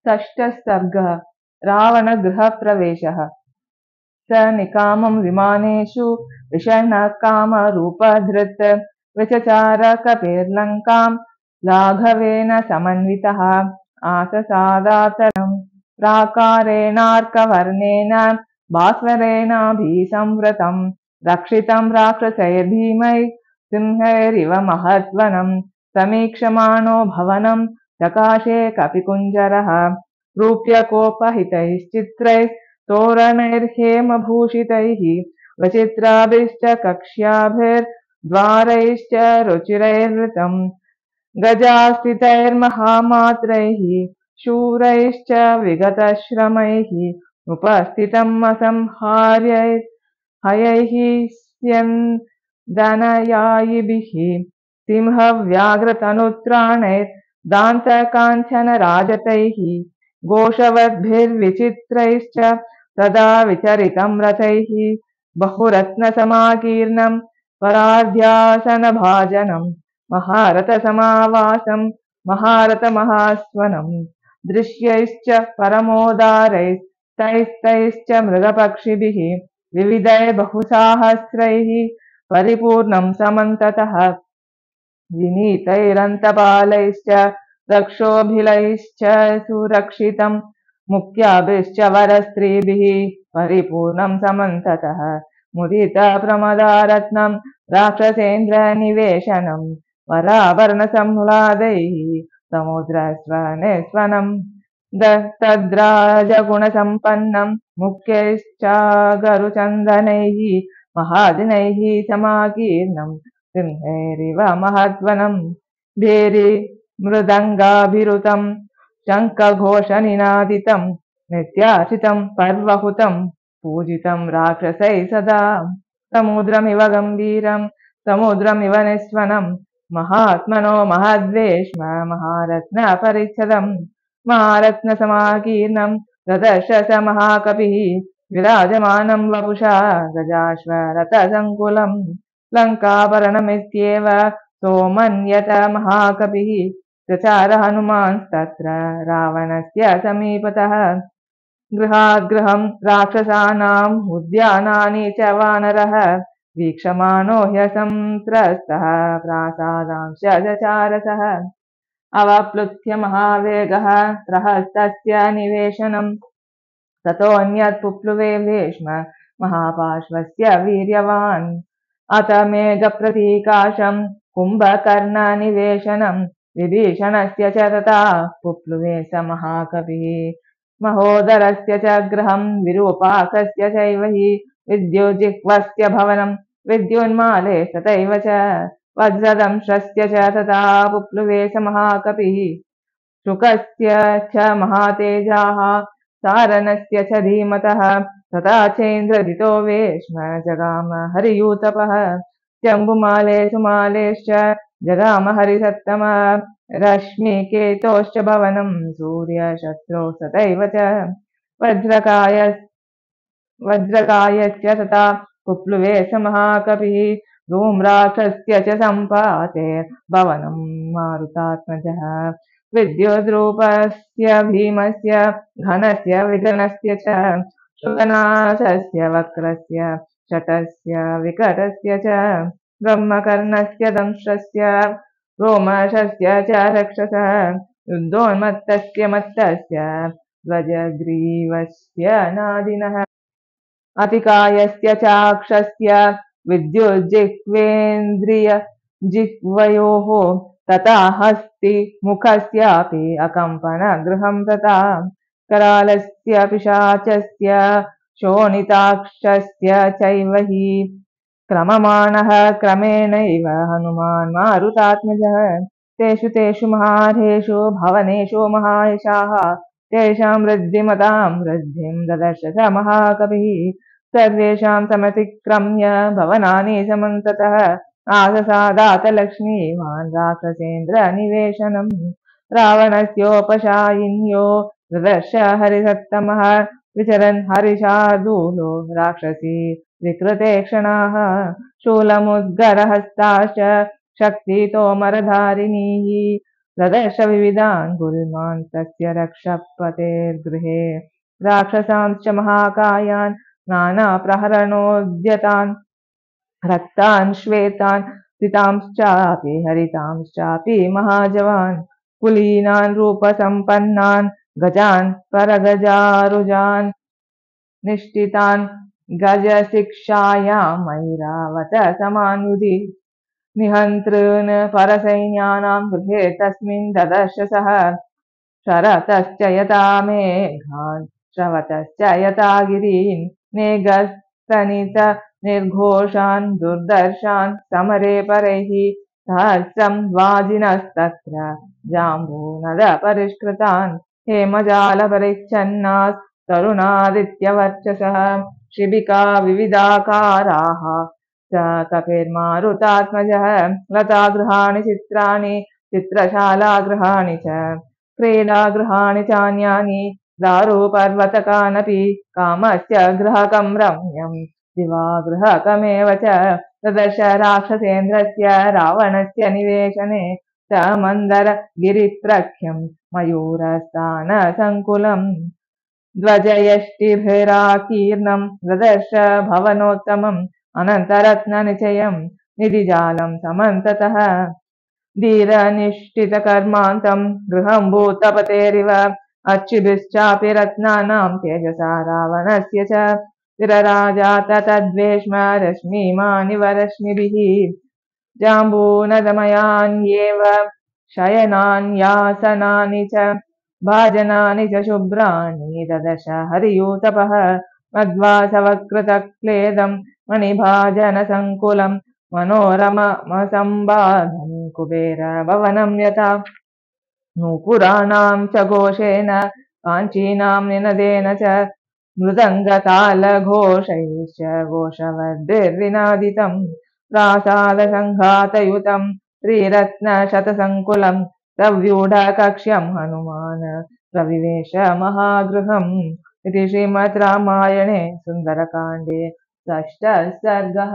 षष्ठः सर्गः रावणगृहप्रवेशः। स निकामं विमानेषु विषण्णः कामरूपधृत् विचचार कपिर्लङ्कां लाघवेन समन्वितः आससादातरं प्राकारेणार्कवर्णेन भास्वरेणाभिसंवृतं रक्षितं राक्षसैर्भीमैः सिंहैरिव महद्वनं समीक्षमाणो भवनं चकाशे कपिकुञ्जरः रूप्यकोपहितैश्चित्रैः तोरणैर्हेमभूषितैः वचित्राभिश्च कक्ष्याभिर्द्वारैश्च रुचिरैर्वृतं गजास्थितैर्महामात्रैः शूरैश्च विगतश्रमैः उपस्थितम् असंहार्यैः हयैः स्यन्दनयायिभिः सिंहव्याघ्रतनुत्राणैः दान्तकाञ्चनराजतैः घोषवद्भिर्विचित्रैश्च तदा विचरितं रथैः बहुरत्नसमाकीर्णं परार्ध्यासनभाजनं महारथसमावासं महारथमहास्वनं दृश्यैश्च परमोदारैस्तैश्च मृगपक्षिभिः विविधैः बहुसाहस्रैः परिपूर्णं समन्ततः विनीतैरन्तपालैश्च रक्षोभिलैश्च सुरक्षितं मुख्याभिश्च वरस्त्रीभिः परिपूर्णं समन्ततः मुदितप्रमदारत्नं राक्षसेन्द्रनिवेशनं वराभरणसंह्लादैः समुद्रस्वनिस्वनं तद्राजगुणसम्पन्नं मुख्यैश्चागरुचन्दनैः महादिनैः समाकीर्णं सिंहैरिव महद्वनं भेरी मृदङ्गाभिरुतं शङ्खघोषनिनादितं नित्यार्चितं पर्वहुतं पूजितं राक्षसैः सदा समुद्रमिव गम्भीरं समुद्रमिव निस्वनं महात्मनो महद्वेश्म महारत्नपरिच्छदं महारत्नसमाकीर्णं ददर्श स महाकपिः विराजमानं वपुषा गजाश्वरथसङ्कुलं लङ्काभरणमित्येव सोमन्यत महाकपिः चचार हनुमांस्तत्र रावणस्य समीपतः गृहात् गृहं राक्षसानाम् उद्यानानि च वानरः वीक्षमाणो ह्यसंत्रस्तः प्रासादांश्च चचारसः अवप्लुत्य महावेगः प्रहस्तस्य निवेशनं ततोऽन्यत् पुप्लुवे भीष्म महापार्श्वस्य वीर्यवान् अथ मेघप्रतीकाशं कुम्भकर्णनिवेशनं विभीषणस्य च तथा पुप्लुवे स महाकविः महोदरस्य च गृहं विरूपाक्षस्य चैव हि विद्युज्जिह्वस्य भवनं विद्युन्माले तथैव च वज्रदंशस्य च तथा पुप्लुवे स महाकपिः शुकस्य च महातेजाः सारणस्य च धीमतः तथा चेन्द्रजितो वेश्म जगाम हरियूतपः जम्बुमाले सुमालेश्च जगाम हरिसत्तम रश्मिकेतोश्च भवनं सूर्यशत्रो तथैव च वज्रकायश्च तथा पुप्लुवे स महाकपिः धूम्राक्षस्य च सम्पाते भवनं मारुतात्मजः विद्युद्रूपस्य भीमस्य घनस्य विघ्नस्य च शुकनाशस्य वक्रस्य शतस्य विकटस्य च ब्रह्मकर्णस्य दंशस्य रोमशस्य च रक्षसः युद्धोन्मत्तस्य मत्तस्य ध्वजग्रीवस्य नादिनः अतिकायस्य चाक्षस्य विद्युज्जिह्वेन्द्रियजिह्वयोः तथा हस्ति मुखस्यापि अकम्पनगृहं तथा करालस्य पिशाचस्य शोणिताक्षस्य चैव हि क्रममाणः क्रमेणैव हनुमान् मारुतात्मजः तेषु महार्हेषु भवनेषु महायशाः तेषां वृद्धिमतां वृद्धिं ददर्श स महाकविः सर्वेषां समतिक्रम्य भवनानि समन्ततः आससादातलक्ष्मीवान् राक्षसेन्द्रनिवेशनम् रावणस्योपशायिन्यो ददर्श हरिसत्तमः विचरन् हरिशार्दूलो राक्षसी विकृते क्षणाः शूलमुद्गरहस्ताश्च शक्तितोमरधारिणीः ददर्श विविधान् गुल्मान् तस्य रक्षपतेर्गृहे राक्षसांश्च महाकायान् नानाप्रहरणोद्यतान् रक्तान् श्वेतान् सितांश्चापि हरितांश्चापि महाजवान् कुलीनान् रूपसम्पन्नान् गजान् परगजारुजान् निष्ठितान् गजशिक्षायां मैरावत समान्युधि निहन्तॄन् परसैन्यानां गृहे तस्मिन् ददर्श सः शरतश्च यथा मेघान् श्रवतश्च यथा गिरीन् नेगस्तनित निर्घोषान् दुर्दर्शान् समरे परैः सहस्रं वाजिनस्तत्र जाम्बूनदपरिष्कृतान् हेमजालपरिच्छन्नास् तरुणादित्यवर्चसः शिबिका विविधाकाराः स कपिर्मारुतात्मजः लतागृहाणि चित्राणि चित्रशालागृहाणि च क्रीडागृहाणि चान्यानि दारुपर्वतकानपि कामस्य गृहकं रम्यं दिवागृहकमेव च तदर्श राक्षसेन्द्रस्य रावणस्य निवेशने स मन्दरगिरिप्रख्यं मयूरस्थानसङ्कुलम् ध्वजयष्टिभिराकीर्णं ददर्श भवनोत्तमम् अनन्तरत्ननिचयं निधिजालं समन्ततः धीरनिष्ठितकर्मान्तं गृहं भूतपतेरिव अच्युभिश्चापि रत्नानां तेजसा रावणस्य च विरराजात तद्वेष्म रश्मिमानिव रश्मिभिः जाम्बूनदमयान्येव शयनान्यासनानि च भाजनानि च शुभ्राणि ददर्श हरियूतपः मध्वासवकृतक्लेदं मणिभाजनसङ्कुलं मनोरमसम्बाधं कुबेरभवनं यथा नूपुराणां च घोषेण काञ्चीनां निनदेन च मृदङ्गतालघोषैश्च घोषवद्भिर्विनादितं प्रासादसङ्घातयुतं त्रिरत्नशतसङ्कुलं सव्यूढकक्ष्यं हनुमान् प्रविवेश महागृहम् इति श्रीमद् रामायणे सुन्दरकाण्डे षष्ठः सर्गः।